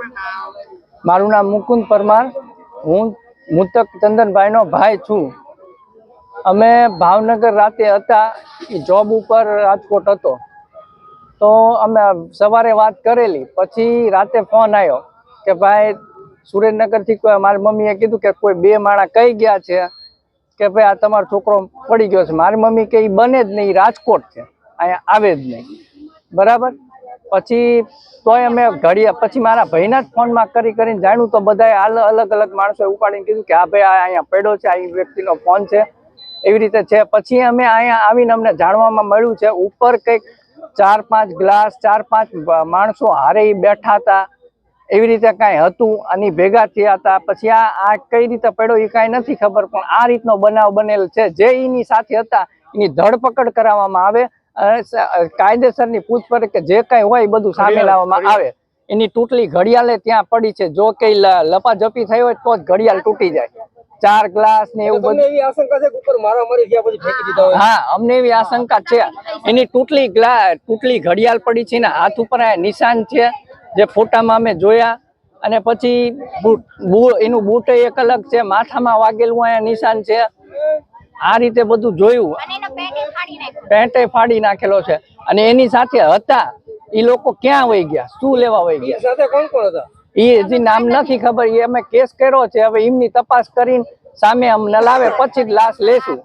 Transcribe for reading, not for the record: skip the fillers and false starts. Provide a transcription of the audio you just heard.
મારું નામ મુકુંદ પરમાર, હું મૃતક ચંદનભાઈનો ભાઈ છું। અમે ભાવનગર રાતે હતા, જોબ ઉપર રાજકોટ હતો, તો અમે સવારે વાત કરેલી, પછી રાતે ફોન આવ્યો કે ભાઈ સુરેન્દ્રનગરથી મારી મમ્મીએ કીધું કે કોઈ બે માણસ કઈ ગયા છે કે ભાઈ આ તમારો છોકરો પડી ગયો છે। મારી મમ્મી કે એ બને જ નહીં, રાજકોટ છે, અહીંયા આવે જ નહીં, બરાબર। પછી તોય અમે ઘડિયા પછી મારા ભાઈના જ ફોનમાં કરીને જાણ્યું તો બધાએ અલગ અલગ માણસોએ ઉપાડીને કીધું કે હા ભાઈ આ અહીંયા પડ્યો છે, આ વ્યક્તિનો ફોન છે, એવી રીતે છે। પછી અમે અહીંયા આવીને અમને જાણવામાં મળ્યું છે ઉપર કંઈક 4-5 ગ્લાસ 4-5 માણસો હારે બેઠા હતા, એવી રીતે કાંઈ હતું અને ભેગા થયા હતા। પછી આ કઈ રીતે પડ્યો એ કાંઈ નથી ખબર, પણ આ રીતનો બનાવ બનેલ છે। જે એની સાથે હતા એની ધરપકડ કરાવવામાં આવે, કાયદેસરની પૂછપરછ કે જે કાંઈ હોય બધું સામે લાવવામાં આવે। એની તૂટલી ઘડિયાળે ત્યાં પડી છે, જો કઈ લપાજપી થઈ હોય તો જ ઘડિયાળ તૂટી જાય। 4 ગ્લાસ ને એવું બધું એવી આશંકા છે કે ઉપર મારામારી થયા પછી ફેંકી દીધા હોય। હા, અમને એવી આશંકા છે। એની તૂટલી ઘડિયાળ પડી છે ને હાથ ઉપર નિશાન છે, જે ફોટામાં અમે જોયા। અને પછી એનું બૂટ એક અલગ છે, માથામાં વાગેલું અહીંયા નિશાન છે। આ રીતે બધું જોયું, પેન્ટે ફાડી નાખેલો છે। અને એની સાથે હતા એ લોકો ક્યાં વહી ગયા, શું લેવા વહી ગયા, સાથે કોણ કોણ હતા એ હજી નામ નથી ખબર। એ અમે કેસ કર્યો છે, હવે એમની તપાસ કરીને સામે અમને લાવે પછી જ લાશ લેશું।